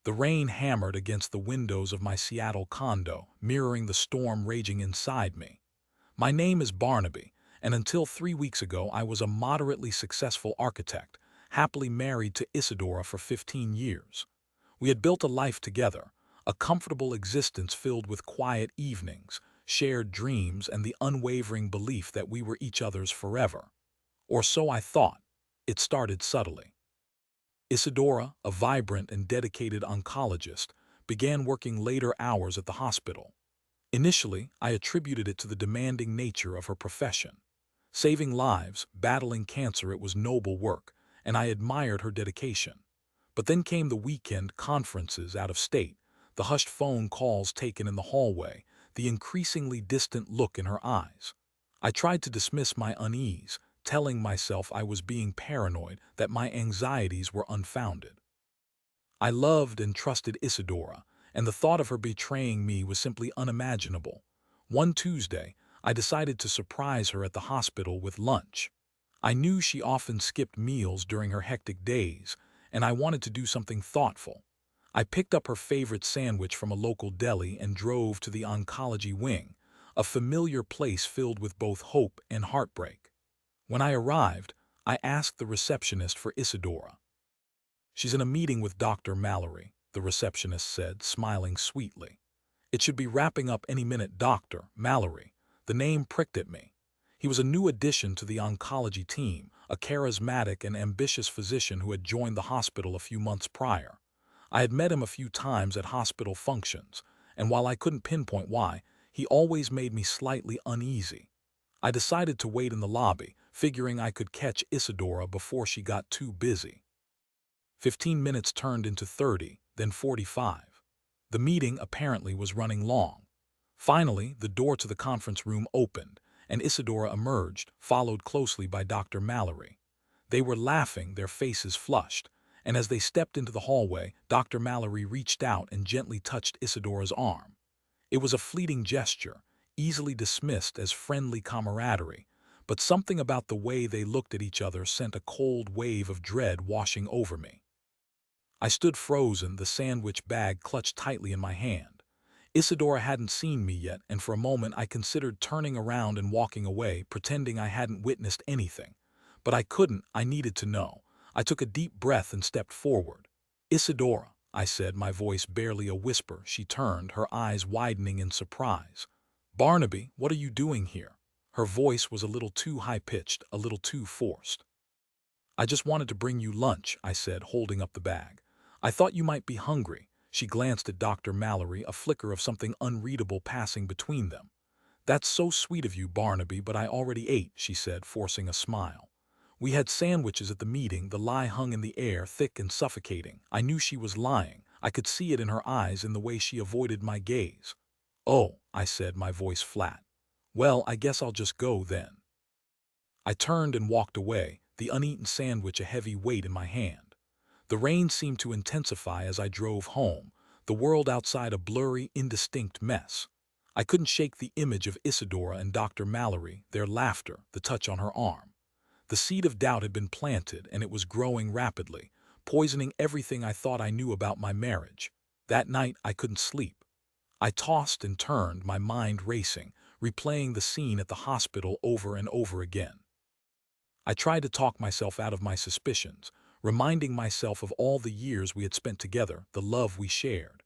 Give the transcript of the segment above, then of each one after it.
The rain hammered against the windows of my Seattle condo, mirroring the storm raging inside me. My name is Barnaby, and until 3 weeks ago I was a moderately successful architect, happily married to Isadora for 15 years. We had built a life together, a comfortable existence filled with quiet evenings, shared dreams, and the unwavering belief that we were each other's forever. Or so I thought. It started subtly. Isadora, a vibrant and dedicated oncologist, began working later hours at the hospital. Initially, I attributed it to the demanding nature of her profession. Saving lives, battling cancer, it was noble work, and I admired her dedication. But then came the weekend conferences out of state, the hushed phone calls taken in the hallway, the increasingly distant look in her eyes. I tried to dismiss my unease, telling myself I was being paranoid, that my anxieties were unfounded. I loved and trusted Isadora, and the thought of her betraying me was simply unimaginable. One Tuesday, I decided to surprise her at the hospital with lunch. I knew she often skipped meals during her hectic days, and I wanted to do something thoughtful. I picked up her favorite sandwich from a local deli and drove to the oncology wing, a familiar place filled with both hope and heartbreak. When I arrived, I asked the receptionist for Isadora. "She's in a meeting with Dr. Mallory," the receptionist said, smiling sweetly. "It should be wrapping up any minute." Dr. Mallory. The name pricked at me. He was a new addition to the oncology team, a charismatic and ambitious physician who had joined the hospital a few months prior. I had met him a few times at hospital functions, and while I couldn't pinpoint why, he always made me slightly uneasy. I decided to wait in the lobby, figuring I could catch Isadora before she got too busy. 15 minutes turned into 30, then 45. The meeting apparently was running long. Finally, the door to the conference room opened, and Isadora emerged, followed closely by Dr. Mallory. They were laughing, their faces flushed, and as they stepped into the hallway, Dr. Mallory reached out and gently touched Isadora's arm. It was a fleeting gesture, easily dismissed as friendly camaraderie, but something about the way they looked at each other sent a cold wave of dread washing over me. I stood frozen, the sandwich bag clutched tightly in my hand. Isadora hadn't seen me yet, and for a moment I considered turning around and walking away, pretending I hadn't witnessed anything. But I couldn't, I needed to know. I took a deep breath and stepped forward. "Isadora," I said, my voice barely a whisper. She turned, her eyes widening in surprise. "Barnaby, what are you doing here?" Her voice was a little too high-pitched, a little too forced. "I just wanted to bring you lunch," I said, holding up the bag. "I thought you might be hungry." She glanced at Dr. Mallory, a flicker of something unreadable passing between them. "That's so sweet of you, Barnaby, but I already ate," she said, forcing a smile. "We had sandwiches at the meeting." The lie hung in the air, thick and suffocating. I knew she was lying. I could see it in her eyes, in the way she avoided my gaze. "Oh," I said, my voice flat. "Well, I guess I'll just go then." I turned and walked away, the uneaten sandwich a heavy weight in my hand. The rain seemed to intensify as I drove home, the world outside a blurry, indistinct mess. I couldn't shake the image of Isadora and Dr. Mallory, their laughter, the touch on her arm. The seed of doubt had been planted, and it was growing rapidly, poisoning everything I thought I knew about my marriage. That night I couldn't sleep. I tossed and turned, my mind racing, replaying the scene at the hospital over and over again. I tried to talk myself out of my suspicions, reminding myself of all the years we had spent together, the love we shared.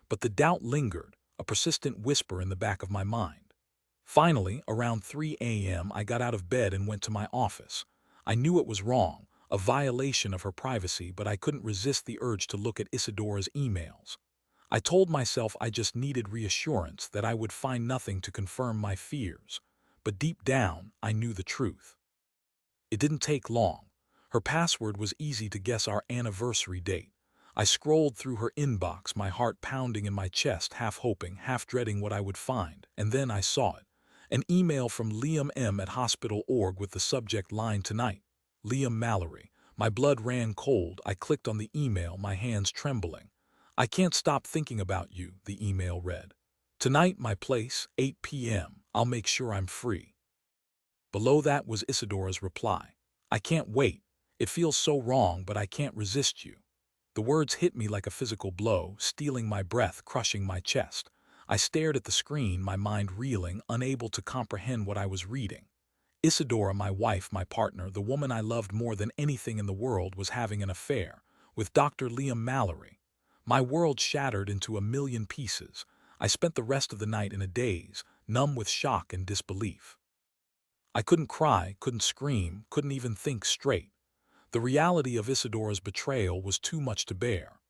But the doubt lingered, a persistent whisper in the back of my mind. Finally, around 3 a.m., I got out of bed and went to my office. I knew it was wrong, a violation of her privacy, but I couldn't resist the urge to look at Isadora's emails. I told myself I just needed reassurance, that I would find nothing to confirm my fears. But deep down, I knew the truth. It didn't take long. Her password was easy to guess: our anniversary date. I scrolled through her inbox, my heart pounding in my chest, half hoping, half dreading what I would find. And then I saw it. An email from Liam M. at hospital.org with the subject line, "Tonight. Liam Mallory." My blood ran cold. I clicked on the email, my hands trembling. "I can't stop thinking about you," the email read. "Tonight, my place, 8 p.m. I'll make sure I'm free." Below that was Isadora's reply. "I can't wait. It feels so wrong, but I can't resist you." The words hit me like a physical blow, stealing my breath, crushing my chest. I stared at the screen, my mind reeling, unable to comprehend what I was reading. Isadora, my wife, my partner, the woman I loved more than anything in the world, was having an affair with Dr. Liam Mallory. My world shattered into a million pieces. I spent the rest of the night in a daze, numb with shock and disbelief. I couldn't cry, couldn't scream, couldn't even think straight. The reality of Isadora's betrayal was too much to bear.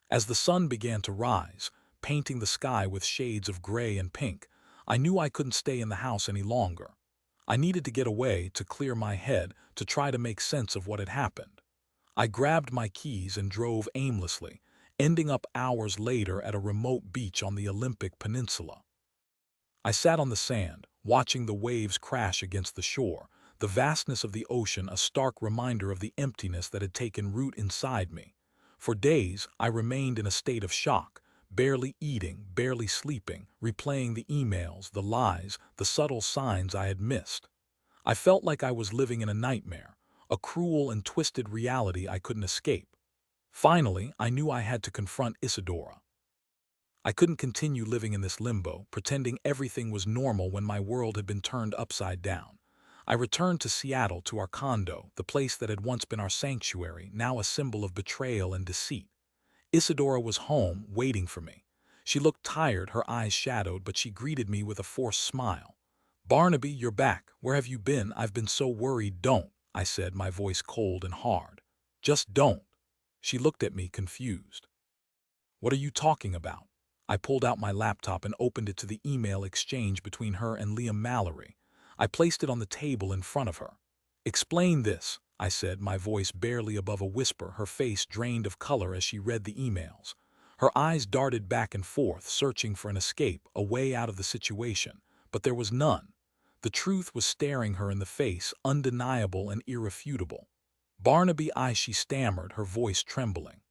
As the sun began to rise, painting the sky with shades of gray and pink, I knew I couldn't stay in the house any longer. I needed to get away, to clear my head, to try to make sense of what had happened. I grabbed my keys and drove aimlessly, ending up hours later at a remote beach on the Olympic Peninsula. I sat on the sand, watching the waves crash against the shore, the vastness of the ocean a stark reminder of the emptiness that had taken root inside me. For days, I remained in a state of shock, barely eating, barely sleeping, replaying the emails, the lies, the subtle signs I had missed. I felt like I was living in a nightmare, a cruel and twisted reality I couldn't escape. Finally, I knew I had to confront Isadora. I couldn't continue living in this limbo, pretending everything was normal when my world had been turned upside down. I returned to Seattle, to our condo, the place that had once been our sanctuary, now a symbol of betrayal and deceit. Isadora was home, waiting for me. She looked tired, her eyes shadowed, but she greeted me with a forced smile. "Barnaby, you're back. Where have you been? I've been so worried." "Don't," I said, my voice cold and hard. "Just don't." She looked at me, confused. "What are you talking about?" I pulled out my laptop and opened it to the email exchange between her and Liam Mallory. I placed it on the table in front of her. "Explain this," I said, my voice barely above a whisper, her face drained of color as she read the emails. Her eyes darted back and forth, searching for an escape, a way out of the situation, but there was none. The truth was staring her in the face, undeniable and irrefutable. "Barnaby, she stammered, her voice trembling.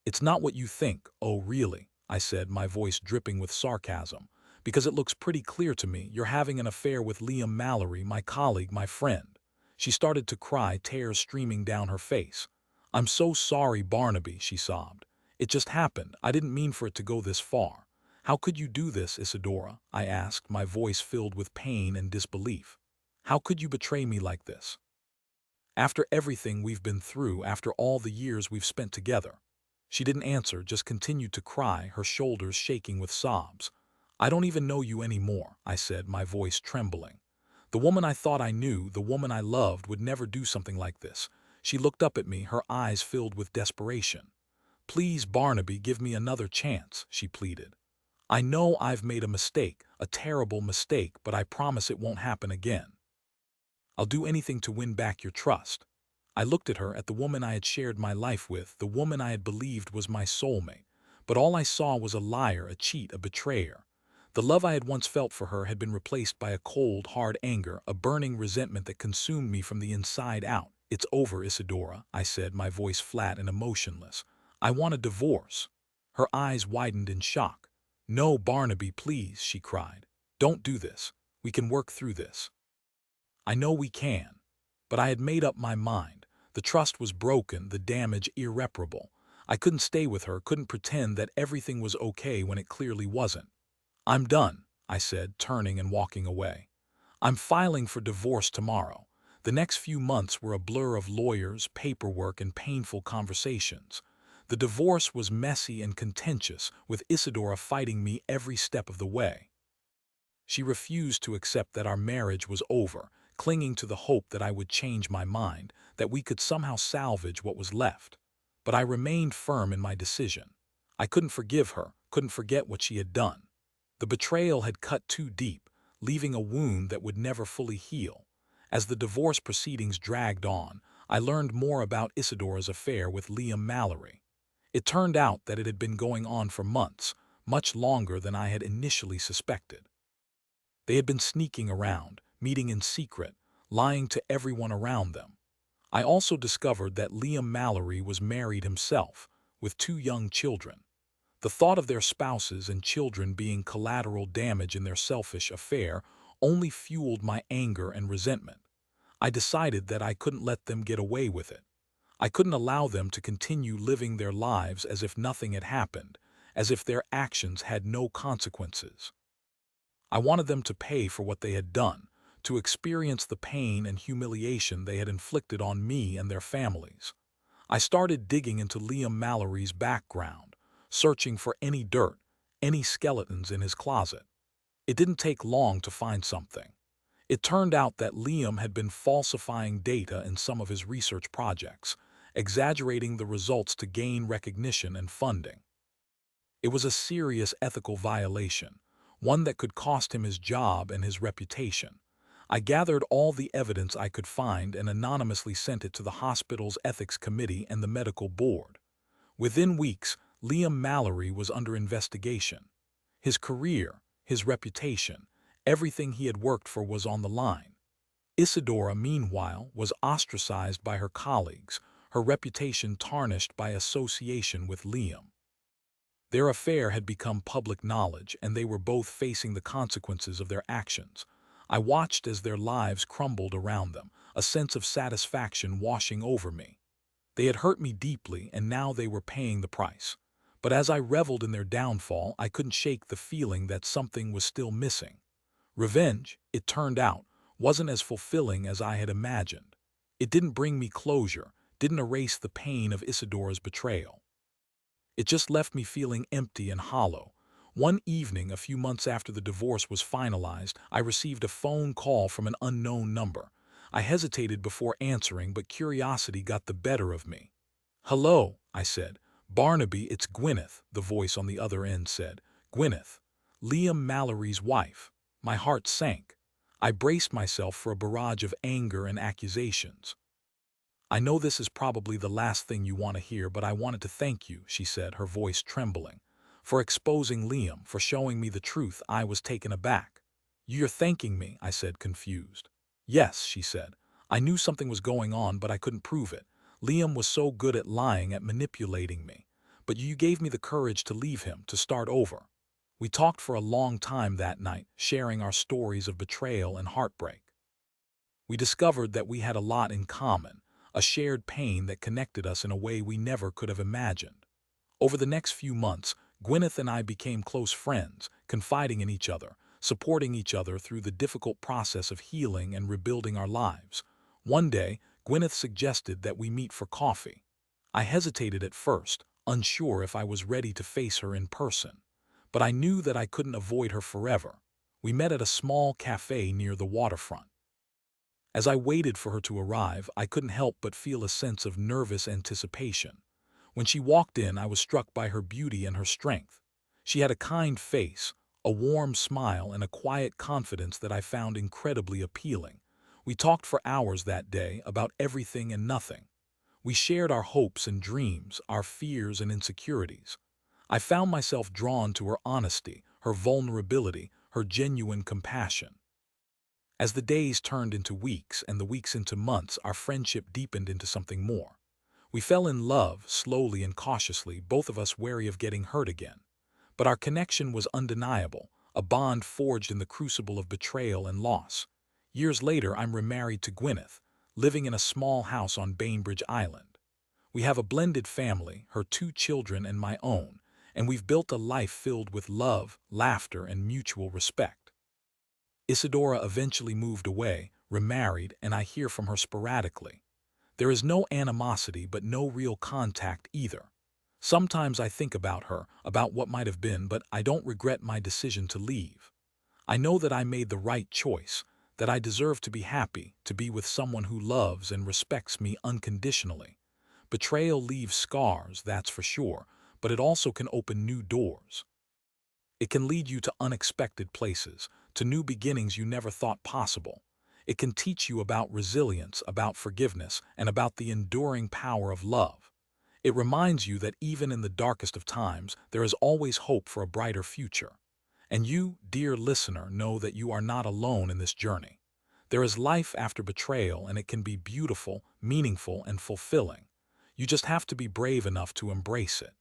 "It's not what you think." "Oh, really?" I said, my voice dripping with sarcasm. "Because it looks pretty clear to me you're having an affair with Liam Mallory, my colleague, my friend." She started to cry, tears streaming down her face. "I'm so sorry, Barnaby," she sobbed. "It just happened. I didn't mean for it to go this far." "How could you do this, Isadora?" I asked, my voice filled with pain and disbelief. "How could you betray me like this? After everything we've been through, after all the years we've spent together?" She didn't answer, just continued to cry, her shoulders shaking with sobs. "I don't even know you anymore," I said, my voice trembling. "The woman I thought I knew, the woman I loved, would never do something like this." She looked up at me, her eyes filled with desperation. "Please, Barnaby, give me another chance," she pleaded. "I know I've made a mistake, a terrible mistake, but I promise it won't happen again. I'll do anything to win back your trust." I looked at her, at the woman I had shared my life with, the woman I had believed was my soulmate. But all I saw was a liar, a cheat, a betrayer. The love I had once felt for her had been replaced by a cold, hard anger, a burning resentment that consumed me from the inside out. "It's over, Isadora," I said, my voice flat and emotionless. "I want a divorce." Her eyes widened in shock. "No, Barnaby, please," she cried. "Don't do this. We can work through this." "I know we can." But I had made up my mind. The trust was broken, the damage irreparable. I couldn't stay with her, couldn't pretend that everything was okay when it clearly wasn't. "I'm done," I said, turning and walking away. "I'm filing for divorce tomorrow." The next few months were a blur of lawyers, paperwork, and painful conversations. The divorce was messy and contentious, with Isadora fighting me every step of the way. She refused to accept that our marriage was over, clinging to the hope that I would change my mind, that we could somehow salvage what was left. But I remained firm in my decision. I couldn't forgive her, couldn't forget what she had done. The betrayal had cut too deep, leaving a wound that would never fully heal. As the divorce proceedings dragged on, I learned more about Isadora's affair with Liam Mallory. It turned out that it had been going on for months, much longer than I had initially suspected. They had been sneaking around, meeting in secret, lying to everyone around them. I also discovered that Liam Mallory was married himself, with 2 young children. The thought of their spouses and children being collateral damage in their selfish affair only fueled my anger and resentment. I decided that I couldn't let them get away with it. I couldn't allow them to continue living their lives as if nothing had happened, as if their actions had no consequences. I wanted them to pay for what they had done, to experience the pain and humiliation they had inflicted on me and their families. I started digging into Liam Mallory's background, searching for any dirt, any skeletons in his closet. It didn't take long to find something. It turned out that Liam had been falsifying data in some of his research projects, exaggerating the results to gain recognition and funding. It was a serious ethical violation, one that could cost him his job and his reputation. I gathered all the evidence I could find and anonymously sent it to the hospital's ethics committee and the medical board. Within weeks, Liam Mallory was under investigation. His career, his reputation, everything he had worked for was on the line. Isadora, meanwhile, was ostracized by her colleagues, her reputation tarnished by association with Liam. Their affair had become public knowledge, and they were both facing the consequences of their actions. I watched as their lives crumbled around them, a sense of satisfaction washing over me. They had hurt me deeply, and now they were paying the price. But as I reveled in their downfall, I couldn't shake the feeling that something was still missing. Revenge, it turned out, wasn't as fulfilling as I had imagined. It didn't bring me closure, didn't erase the pain of Isadora's betrayal. It just left me feeling empty and hollow. One evening, a few months after the divorce was finalized, I received a phone call from an unknown number. I hesitated before answering, but curiosity got the better of me. "Hello," I said. "Barnaby, it's Gwyneth," the voice on the other end said. "Gwyneth, Liam Mallory's wife." My heart sank. I braced myself for a barrage of anger and accusations. "I know this is probably the last thing you want to hear, but I wanted to thank you," she said, her voice trembling, "for exposing Liam, for showing me the truth." I was taken aback. "You're thanking me?" I said, confused. "Yes," she said. "I knew something was going on, but I couldn't prove it. Liam was so good at lying, at manipulating me. But you gave me the courage to leave him, to start over." We talked for a long time that night, sharing our stories of betrayal and heartbreak. We discovered that we had a lot in common, a shared pain that connected us in a way we never could have imagined. Over the next few months, Gwyneth and I became close friends, confiding in each other, supporting each other through the difficult process of healing and rebuilding our lives. One day, Gwyneth suggested that we meet for coffee. I hesitated at first, unsure if I was ready to face her in person. But I knew that I couldn't avoid her forever. We met at a small cafe near the waterfront. As I waited for her to arrive, I couldn't help but feel a sense of nervous anticipation. When she walked in, I was struck by her beauty and her strength. She had a kind face, a warm smile, and a quiet confidence that I found incredibly appealing. We talked for hours that day about everything and nothing. We shared our hopes and dreams, our fears and insecurities. I found myself drawn to her honesty, her vulnerability, her genuine compassion. As the days turned into weeks and the weeks into months, our friendship deepened into something more. We fell in love, slowly and cautiously, both of us wary of getting hurt again. But our connection was undeniable, a bond forged in the crucible of betrayal and loss. Years later, I'm remarried to Gwyneth, living in a small house on Bainbridge Island. We have a blended family, her 2 children and my own, and we've built a life filled with love, laughter, and mutual respect. Isadora eventually moved away, remarried, and I hear from her sporadically. There is no animosity, but no real contact either. Sometimes I think about her, about what might have been, but I don't regret my decision to leave. I know that I made the right choice, that I deserve to be happy, to be with someone who loves and respects me unconditionally. Betrayal leaves scars, that's for sure, but it also can open new doors. It can lead you to unexpected places, to new beginnings you never thought possible. It can teach you about resilience, about forgiveness, and about the enduring power of love. It reminds you that even in the darkest of times, there is always hope for a brighter future. And you, dear listener, know that you are not alone in this journey. There is life after betrayal, and it can be beautiful, meaningful, and fulfilling. You just have to be brave enough to embrace it.